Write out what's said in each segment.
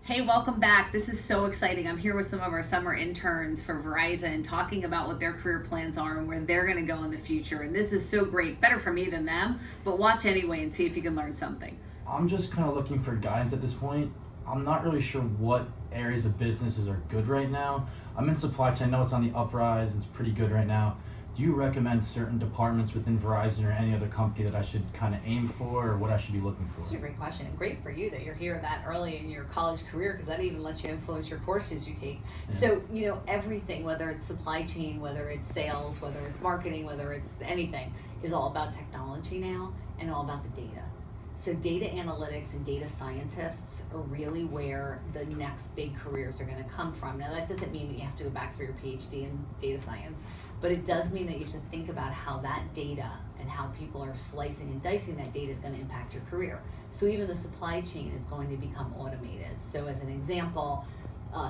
Hey, welcome back. This is so exciting. I'm here with some of our summer interns for Verizon talking about what their career plans are and where they're going to go in the future. And this is so great. Better for me than them, but watch anyway and see if you can learn something. I'm just kind of looking for guidance at this point. I'm not really sure what areas of businesses are good right now. I'm in supply chain. I know it's on the uprise. It's pretty good right now. Do you recommend certain departments within Verizon or any other company that I should kind of aim for, or what I should be looking for? This is a great question, and great for you that you're here that early in your college career, because that even lets you influence your courses you take. Yeah. So, everything, whether it's supply chain, whether it's sales, whether it's marketing, whether it's anything, is all about technology now and all about the data. So data analytics and data scientists are really where the next big careers are going to come from. Now, that doesn't mean that you have to go back for your PhD in data science, but it does mean that you have to think about how that data and how people are slicing and dicing that data is going to impact your career. So even the supply chain is going to become automated. So as an example,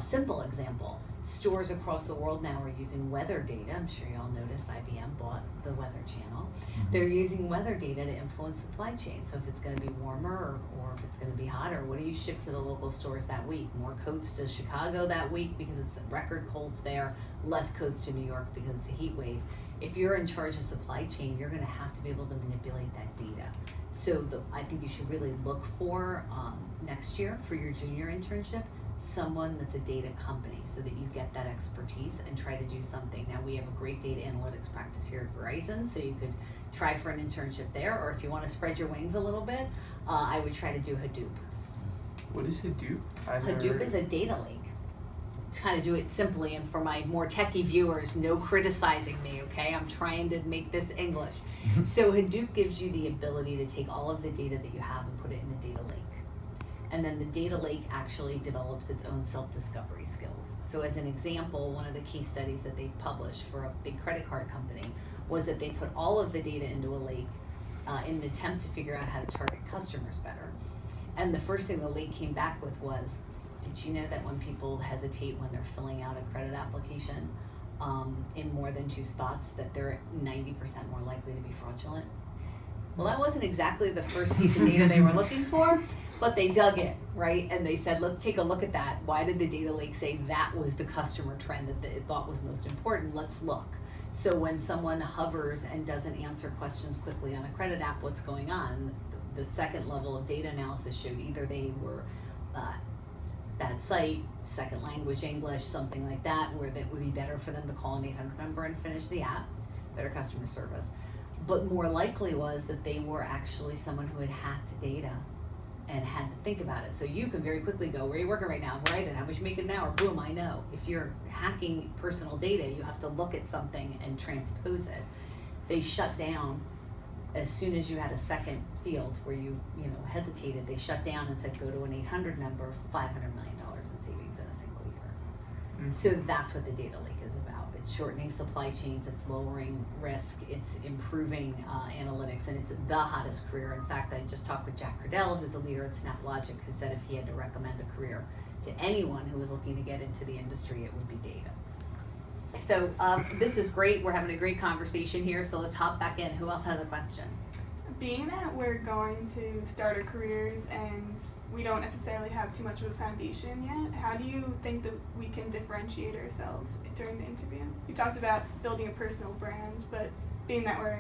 simple example, stores across the world now are using weather data. I'm sure you all noticed IBM bought the Weather Channel. Mm-hmm. They're using weather data to influence supply chain. So if it's going to be warmer or if it's going to be hotter, what do you ship to the local stores that week? More coats to Chicago that week because it's record colds there, less coats to New York because it's a heat wave. If you're in charge of supply chain, you're going to have to be able to manipulate that data. So I think you should really look for next year for your junior internship, someone that's a data company so that you get that expertise and try to do something. Now we have a great data analytics practice here at Verizon, so you could try for an internship there, or if you want to spread your wings a little bit, I would try to do Hadoop. What is Hadoop? Hadoop is a data lake. To kind of do it simply, and for my more techie viewers, no criticizing me, okay? I'm trying to make this English. So Hadoop gives you the ability to take all of the data that you have and put it in the data lake. And then the data lake actually develops its own self-discovery skills. So as an example, one of the case studies that they've published for a big credit card company was that they put all of the data into a lake in an attempt to figure out how to target customers better. And the first thing the lake came back with was, did you know that when people hesitate when they're filling out a credit application in more than 2 spots, that they're 90% more likely to be fraudulent? Well, that wasn't exactly the first piece of data they were looking for, but they dug in, right? And they said, let's take a look at that. Why did the data lake say that was the customer trend that it thought was most important? Let's look. So when someone hovers and doesn't answer questions quickly on a credit app, what's going on? The second level of data analysis showed either they were bad sight, second language English, something like that, where that would be better for them to call an 800 number and finish the app, better customer service. But more likely was that they were actually someone who had hacked data and had to think about it. So you can very quickly go, where are you working right now? Verizon, how much you make an hour? Boom, I know. If you're hacking personal data, you have to look at something and transpose it. They shut down as soon as you had a second field where you hesitated. They shut down and said, go to an 800 number, $500 million in savings in a single year. Mm-hmm. So that's what the data lake is about. It's shortening supply chains, it's lowering risk, it's improving analytics, and it's the hottest career. In fact, I just talked with Jack Cradell, who's a leader at SnapLogic, who said if he had to recommend a career to anyone who was looking to get into the industry, it would be data. So this is great. We're having a great conversation here, so let's hop back in. Who else has a question? Being that we're going to start our careers and we don't necessarily have too much of a foundation yet, how do you think that we can differentiate ourselves during the interview? You talked about building a personal brand, but being that we're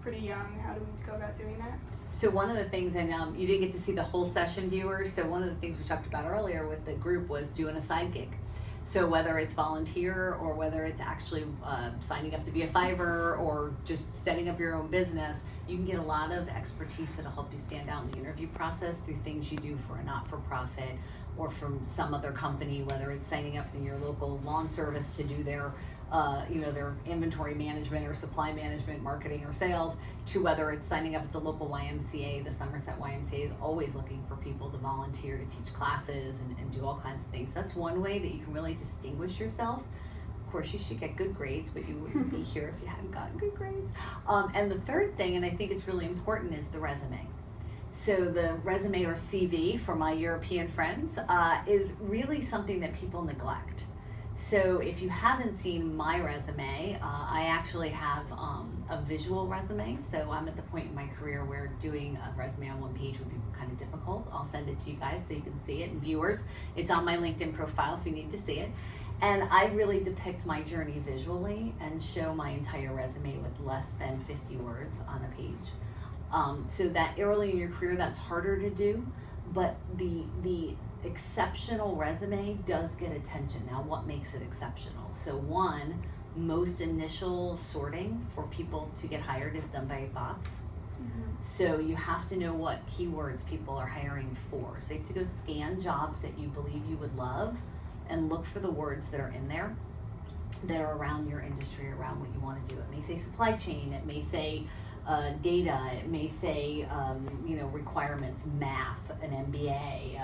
pretty young, how do we go about doing that? So one of the things, and you didn't get to see the whole session, viewers, so one of the things we talked about earlier with the group was doing a side gig. So whether it's volunteer or whether it's actually signing up to be a Fiverr or just setting up your own business, you can get a lot of expertise that'll help you stand out in the interview process through things you do for a not-for-profit or from some other company, whether it's signing up in your local lawn service to do their inventory management or supply management, marketing or sales, to whether it's signing up at the local YMCA. The Somerset YMCA is always looking for people to volunteer to teach classes and do all kinds of things. That's one way that you can really distinguish yourself. Of course, you should get good grades, but you wouldn't be here if you hadn't gotten good grades. And the third thing, and I think it's really important, is the resume. So the resume, or CV for my European friends, is really something that people neglect. So if you haven't seen my resume, I actually have a visual resume. So I'm at the point in my career where doing a resume on one page would be kind of difficult. I'll send it to you guys so you can see it. And viewers, it's on my LinkedIn profile if you need to see it. And I really depict my journey visually and show my entire resume with less than 50 words on a page. So that early in your career, that's harder to do, but the exceptional resume does get attention. Now, what makes it exceptional? So one, most initial sorting for people to get hired is done by bots. So you have to know what keywords people are hiring for. So you have to go scan jobs that you believe you would love and look for the words that are in there that are around your industry, around what you want to do. It may say supply chain, it may say data, it may say requirements, math, an MBA.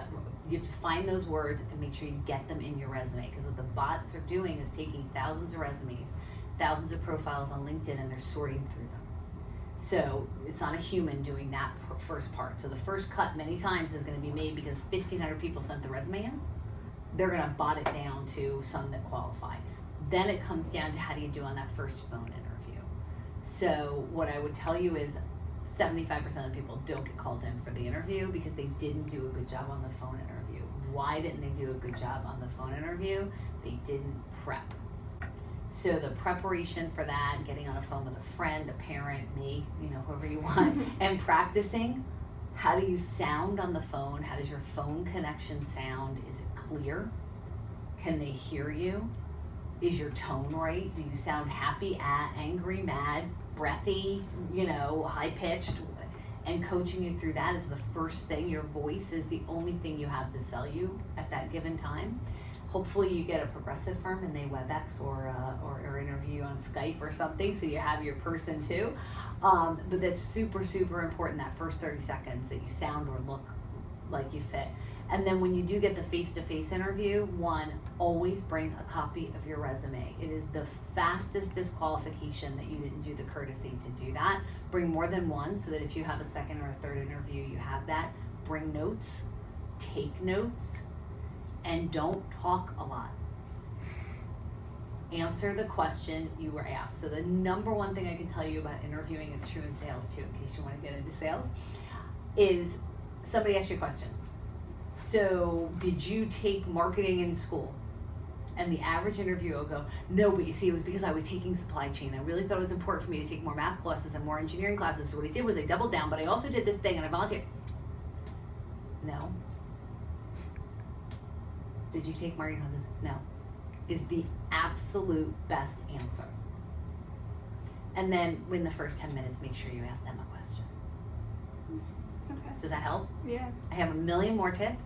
You have to find those words and make sure you get them in your resume, because what the bots are doing is taking thousands of resumes, thousands of profiles on LinkedIn, and they're sorting through them. So it's not a human doing that first part. So the first cut many times is going to be made because 1,500 people sent the resume in. They're going to bot it down to some that qualify. Then it comes down to how do you do on that first phone interview. So what I would tell you is 75% of the people don't get called in for the interview because they didn't do a good job on the phone interview. Why didn't they do a good job on the phone interview? They didn't prep. So the preparation for that, getting on a phone with a friend, a parent, me, whoever you want, and practicing, how do you sound on the phone? How does your phone connection sound? Is it clear? Can they hear you? Is your tone right? Do you sound happy, angry, mad, breathy, high-pitched? And coaching you through that is the first thing. Your voice is the only thing you have to sell you at that given time. Hopefully you get a progressive firm and they WebEx or interview on Skype or something, so you have your person too. But that's super, super important, that first 30 seconds, that you sound or look like you fit. And then when you do get the face-to-face interview, one, always bring a copy of your resume. It is the fastest disqualification that you didn't do the courtesy to do that. Bring more than one so that if you have a second or a third interview, you have that. Bring notes, take notes, and don't talk a lot. Answer the question you were asked. So the number one thing I can tell you about interviewing is true in sales too, in case you want to get into sales, is somebody asks you a question. So did you take marketing in school? And the average interviewer will go, no, but you see, it was because I was taking supply chain. I really thought it was important for me to take more math classes and more engineering classes. So what I did was I doubled down, but I also did this thing and I volunteered. No. Did you take marketing classes? No. Is the absolute best answer. And then in the first 10 minutes, make sure you ask them a question. Okay. Does that help? Yeah. I have a million more tips,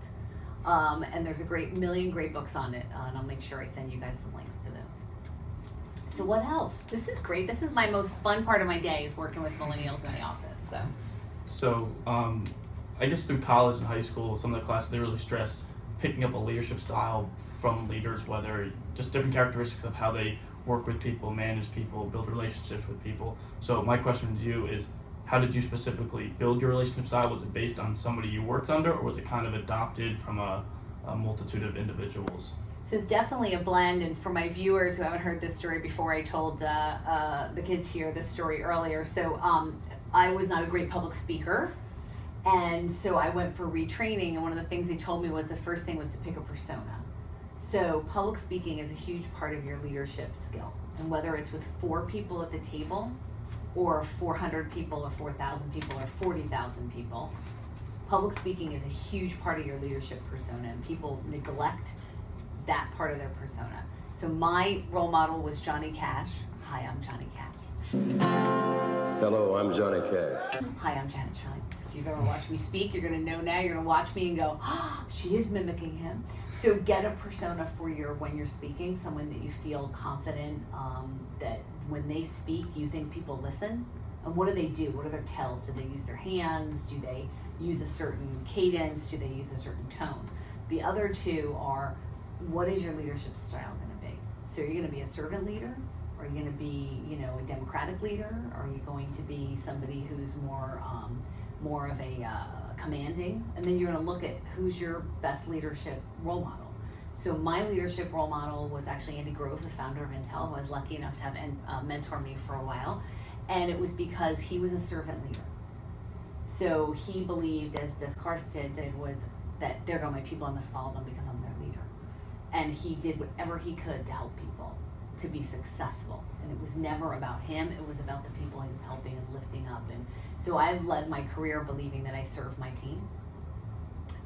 and there's a million great books on it, and I'll make sure I send you guys some links to those. So what else? This is great. This is my most fun part of my day, is working with millennials in the office. So I guess through college and high school, some of the classes, they really stress picking up a leadership style from leaders, whether just different characteristics of how they work with people, manage people, build relationships with people. So my question to you is, how did you specifically build your relationship style? Was it based on somebody you worked under, or was it kind of adopted from a multitude of individuals? So it's definitely a blend, and for my viewers who haven't heard this story before, I told the kids here this story earlier. So I was not a great public speaker, and so I went for retraining, and one of the things they told me was the first thing was to pick a persona. So public speaking is a huge part of your leadership skill, and whether it's with 4 people at the table, or 400 people, or 4,000 people, or 40,000 people, public speaking is a huge part of your leadership persona, and people neglect that part of their persona. So my role model was Johnny Cash. Hi, I'm Johnny Cash. Hello, I'm Johnny Cash. Hi, I'm Janet Schijns. If you've ever watched me speak, you're gonna know now. You're gonna watch me and go, oh, she is mimicking him. So get a persona for when you're speaking, someone that you feel confident, that when they speak, you think people listen. And what do? What are their tells? Do they use their hands? Do they use a certain cadence? Do they use a certain tone? The other two are, what is your leadership style gonna be? So are you gonna be a servant leader? Are you gonna be, a democratic leader? Are you going to be somebody who's more of a commanding? And then you're gonna look at who's your best leadership role model. So my leadership role model was actually Andy Grove, the founder of Intel, who I was lucky enough to have mentor me for a while. And it was because he was a servant leader. So he believed, as Descartes did, was that they're not my people, I must follow them because I'm their leader. And he did whatever he could to help people to be successful. And it was never about him, it was about the people he was helping and lifting up. And so I've led my career believing that I serve my team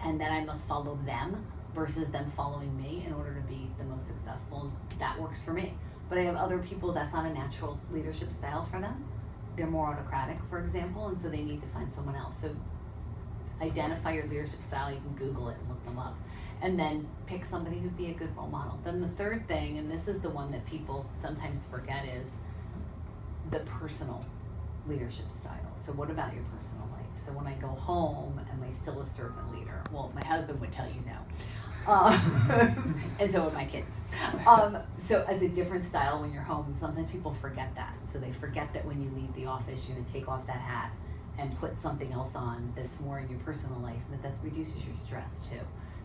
and that I must follow them versus them following me in order to be the most successful. That works for me. But I have other people that's not a natural leadership style for them. They're more autocratic, for example, and so they need to find someone else. So identify your leadership style, you can Google it and look them up. And then pick somebody who'd be a good role model. Then the third thing, and this is the one that people sometimes forget, is the personal leadership style. So what about your personal life? So when I go home, am I still a servant leader? Well, my husband would tell you no. And so would my kids. So as a different style when you're home, sometimes people forget that. So they forget that when you leave the office, you're gonna take off that hat and put something else on that's more in your personal life, and that reduces your stress too.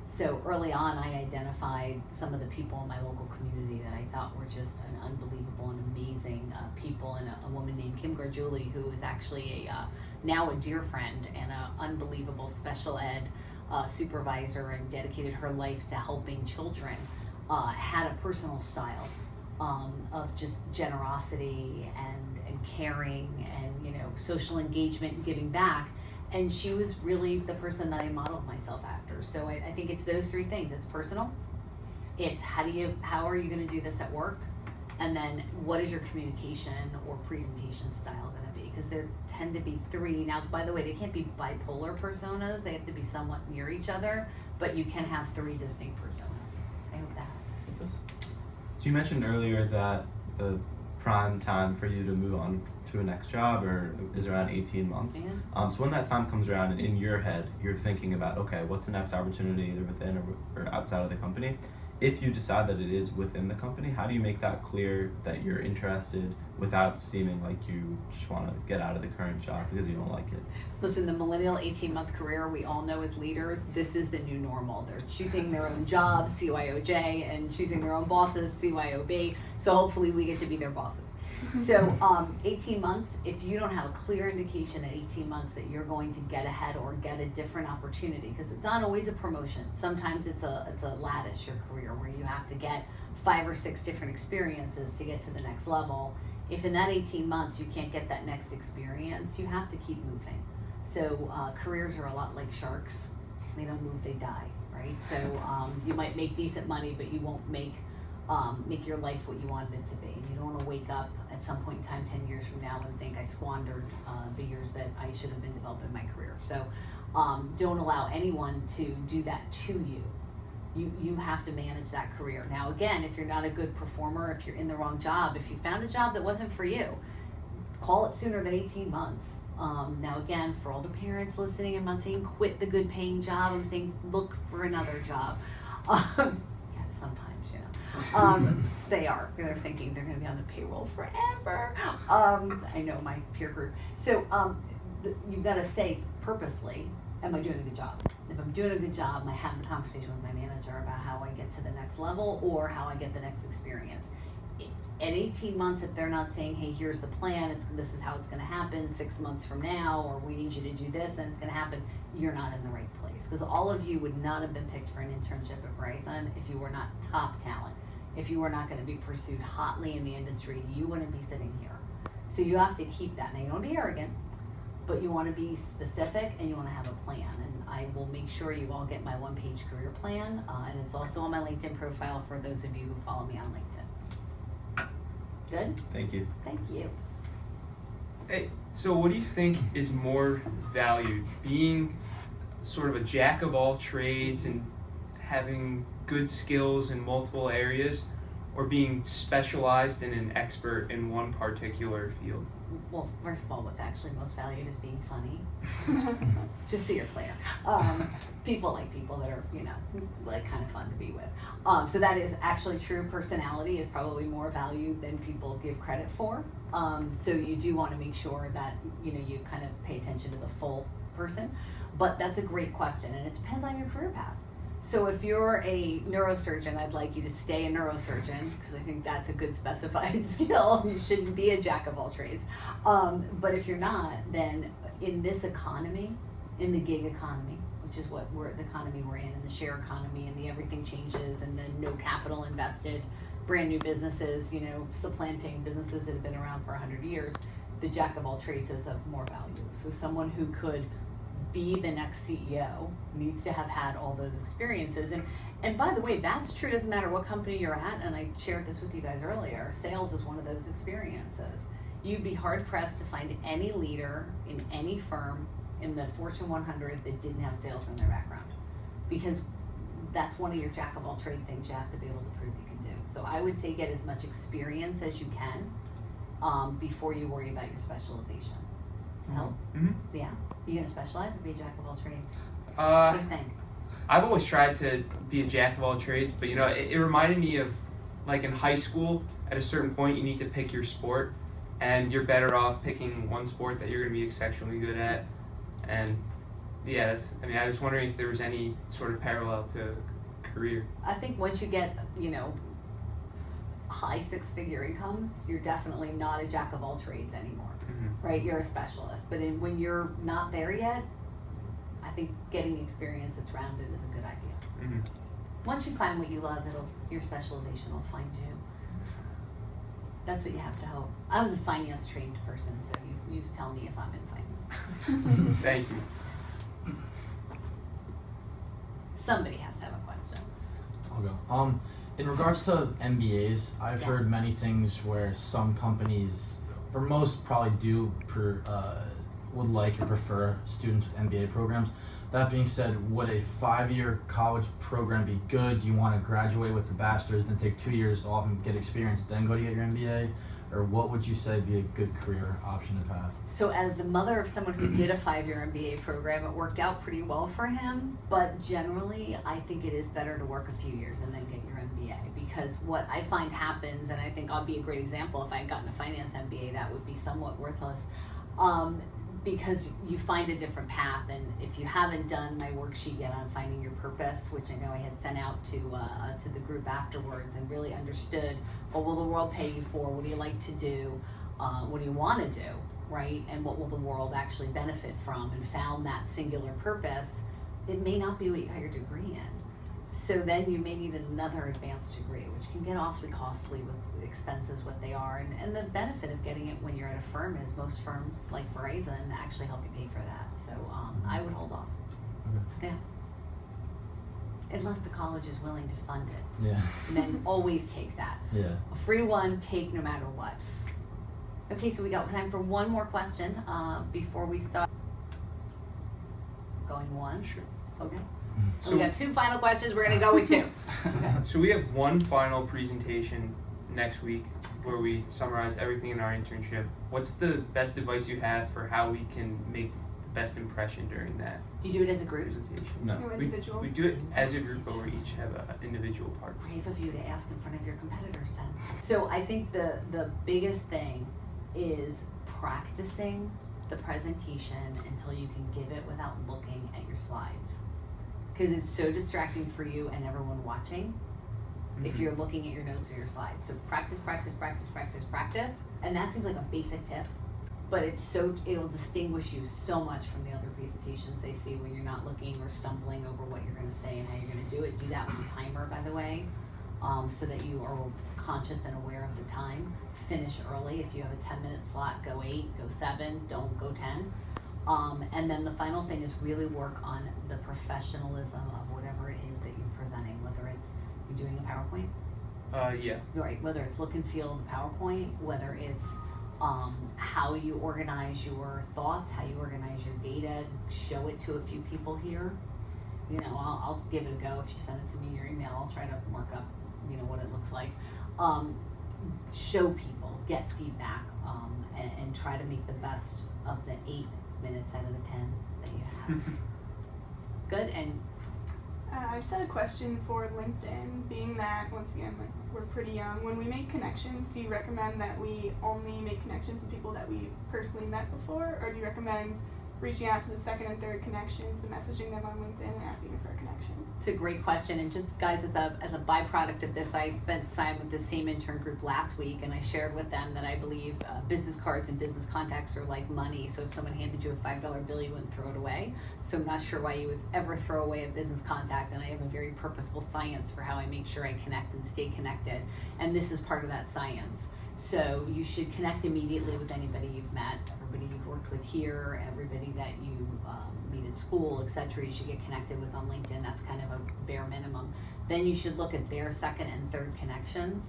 So early on, I identified some of the people in my local community that I thought were just an unbelievable and amazing people, and a woman named Kim Gargiuli, who is actually now a dear friend and an unbelievable special ed supervisor and dedicated her life to helping children, had a personal style of just generosity and caring and social engagement and giving back. And she was really the person that I modeled myself after. So I think it's those three things. It's personal, it's how are you gonna do this at work, and then what is your communication or presentation style gonna be? Because there tend to be three. Now, by the way, they can't be bipolar personas. They have to be somewhat near each other, but you can have three distinct personas. I hope that helps. So you mentioned earlier that the prime time for you to move on to a next job is around 18 months. Yeah. So when that time comes around and in your head, you're thinking about, okay, what's the next opportunity either within or outside of the company? If you decide that it is within the company, how do you make that clear that you're interested without seeming like you just want to get out of the current job because you don't like it? Listen, the millennial 18-month career, we all know as leaders, this is the new normal. They're choosing their own jobs, CYOJ, and choosing their own bosses, CYOB. So hopefully we get to be their bosses. So 18 months, if you don't have a clear indication at 18 months that you're going to get ahead or get a different opportunity, because it's not always a promotion. Sometimes it's a lattice, your career, where you have to get 5 or 6 different experiences to get to the next level. If in that 18 months you can't get that next experience, you have to keep moving. So careers are a lot like sharks. They don't move, they die, right? So you might make decent money, but you won't make your life what you wanted it to be. And you don't want to wake up at some point in time 10 years from now and think I squandered the years that I should have been developing my career. So don't allow anyone to do that to you. You have to manage that career. Now again, if you're not a good performer, if you're in the wrong job, if you found a job that wasn't for you, call it sooner than 18 months. Now again, for all the parents listening, I'm not saying quit the good paying job, I'm saying look for another job. Sometimes, they're thinking they're gonna be on the payroll forever. I know my peer group. So you've gotta say purposely, am I doing a good job? If I'm doing a good job, I have the conversation with my manager about how I get to the next level or how I get the next experience. At 18 months, if they're not saying, hey, here's the plan, this is how it's gonna happen 6 months from now, or we need you to do this, then it's gonna happen, you're not in the right place. Because all of you would not have been picked for an internship at Verizon if you were not top talent. If you were not gonna be pursued hotly in the industry, you wouldn't be sitting here. So you have to keep that. Now you don't be arrogant, but you wanna be specific and you wanna have a plan. And I will make sure you all get my 1-page career plan, and it's also on my LinkedIn profile for those of you who follow me on LinkedIn. Good? Thank you. Thank you. Hey, so what do you think is more valued? Being sort of a jack of all trades and having good skills in multiple areas, or being specialized and an expert in one particular field? Well, first of all, what's actually most valued is being funny. Just so you're clear. People like people that are, kind of fun to be with. So that is actually true. Personality is probably more valued than people give credit for. So you do want to make sure that, you kind of pay attention to the full person. But that's a great question, and it depends on your career path. So if you're a neurosurgeon, I'd like you to stay a neurosurgeon because I think that's a good specified skill. You shouldn't be a jack of all trades. But if you're not, then in this economy, in the gig economy, which is what the economy we're in the share economy and the everything changes and then no capital invested, brand new businesses, supplanting businesses that have been around for 100 years, the jack of all trades is of more value. So someone who could be the next CEO needs to have had all those experiences. And by the way, that's true, doesn't matter what company you're at, and I shared this with you guys earlier, sales is one of those experiences. You'd be hard pressed to find any leader in any firm in the Fortune 100 that didn't have sales in their background, because that's one of your jack of all trade things you have to be able to prove you can do. So I would say get as much experience as you can before you worry about your specialization. Help? Mm-hmm. Yeah. You gonna specialize or be a jack of all trades? What do you think? I've always tried to be a jack of all trades, but it reminded me of like in high school, at a certain point you need to pick your sport, and you're better off picking one sport that you're gonna be exceptionally good at. And yeah, I was wondering if there was any sort of parallel to career. I think once you get, high six-figure incomes, you're definitely not a jack of all trades anymore. Right, you're a specialist, but when you're not there yet, I think getting experience that's rounded is a good idea. Once you find what you love, your specialization will find you. That's what you have to hope. I was a finance trained person, so you tell me if I'm in finance. Thank you. Somebody has to have a question. I'll go. In regards to MBAs, I've heard many things where some companies, or most probably would like or prefer students with MBA programs. That being said, would a 5-year college program be good? Do you want to graduate with a bachelor's, then take 2 years off and get experience, then go to get your MBA? Or what would you say be a good career option to have? So as the mother of someone who did a 5-year MBA program, it worked out pretty well for him. But generally, I think it is better to work a few years and then get your MBA. Because what I find happens, and I think I'll be a great example, if I had gotten a finance MBA, that would be somewhat worthless. Because you find a different path, and if you haven't done my worksheet yet on finding your purpose, which I know I had sent out to the group afterwards, and really understood, what will the world pay you for? What do you like to do? What do you want to do, right? And what will the world actually benefit from? And found that singular purpose, it may not be what you got your degree in. So then you may need another advanced degree, which can get awfully costly with expenses what they are. And the benefit of getting it when you're at a firm is most firms like Verizon actually help you pay for that. So I would hold off. Okay. Yeah. Unless the college is willing to fund it. Yeah. And then always take that. Yeah. A free one, take no matter what. Okay, so we got time for one more question before we start. Going once? Sure. Okay. So we got 2 final questions. We're going to go with 2. Okay. So we have one final presentation next week where we summarize everything in our internship. What's the best advice you have for how we can make the best impression during that Do you do it as a group? presentation? No. No We individual. do it as a group, but we each have an individual part. Brave of you to ask in front of your competitors then. So I think the biggest thing is practicing the presentation until you can give it without looking at your slides. Because it's so distracting for you and everyone watching if you're looking at your notes or your slides. So practice, practice, practice, practice, practice. And that seems like a basic tip, but it'll distinguish you so much from the other presentations they see when you're not looking or stumbling over what you're going to say and how you're going to do it. Do that with a timer, by the way, so that you are conscious and aware of the time. Finish early. If you have a 10-minute slot, go 8, go 7, don't go 10. And then the final thing is really work on the professionalism of whatever it is that you're presenting, whether it's you're doing a PowerPoint, Yeah. right? Whether it's look and feel of the PowerPoint, whether it's how you organize your thoughts, how you organize your data, show it to a few people here. I'll give it a go. If you send it to me, your email, I'll try to mark up, what it looks like. Show people, get feedback, and try to make the best of the 8 minutes out of the 10 that you have. Good. And I just had a question for LinkedIn, being that, once again, we're pretty young. When we make connections, do you recommend that we only make connections with people that we've personally met before, or do you recommend reaching out to the second and third connections and messaging them on LinkedIn and asking them for a connection? It's a great question, and just guys, as a byproduct of this, I spent time with the same intern group last week, and I shared with them that I believe business cards and business contacts are like money. So if someone handed you a $5 bill, you wouldn't throw it away. So I'm not sure why you would ever throw away a business contact, and I have a very purposeful science for how I make sure I connect and stay connected, and this is part of that science. So you should connect immediately with anybody you've met, everybody you've worked with here, everybody that you meet at school, etc. You should get connected with on LinkedIn. That's kind of a bare minimum. Then you should look at their second and third connections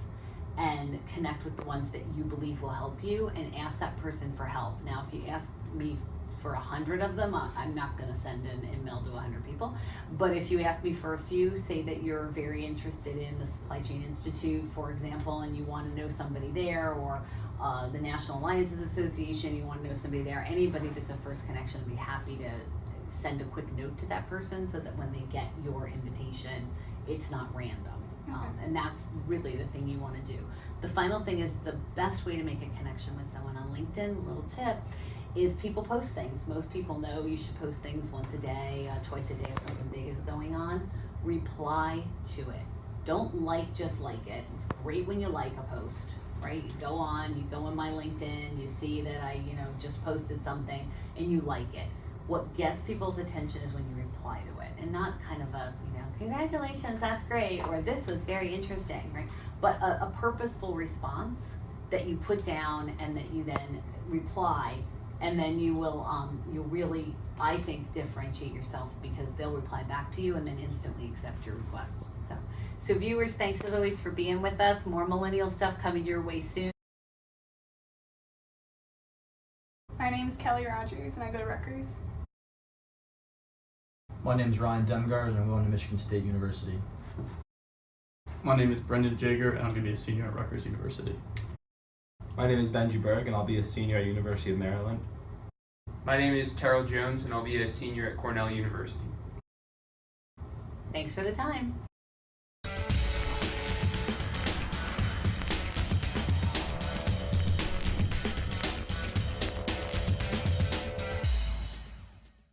and connect with the ones that you believe will help you and ask that person for help. Now, if you ask me for 100 of them, I'm not going to send an email to 100 people. But if you ask me for a few, say that you're very interested in the Supply Chain Institute, for example, and you want to know somebody there, or the National Alliances Association, you want to know somebody there, anybody that's a first connection, I'd be happy to send a quick note to that person so that when they get your invitation, it's not random. And that's really the thing you want to do. The final thing is the best way to make a connection with someone on LinkedIn, a little tip, is people post things. Most people know you should post things once a day, twice a day if something big is going on. Reply to it. Don't just like it. It's great when you like a post, right? You go on my LinkedIn, you see that I, just posted something and you like it. What gets people's attention is when you reply to it, and not kind of a, congratulations, that's great, or this was very interesting, right? But a purposeful response that you put down and that you then reply, and then you will, you'll really, I think, differentiate yourself because they'll reply back to you and then instantly accept your request. So viewers, thanks as always for being with us. More millennial stuff coming your way soon. My name is Kelly Rogers and I go to Rutgers. My name is Ryan Demgard, and I'm going to Michigan State University. My name is Brendan Jaeger, and I'm going to be a senior at Rutgers University. My name is Benji Berg, and I'll be a senior at University of Maryland. My name is Terrell Jones, and I'll be a senior at Cornell University. Thanks for the time.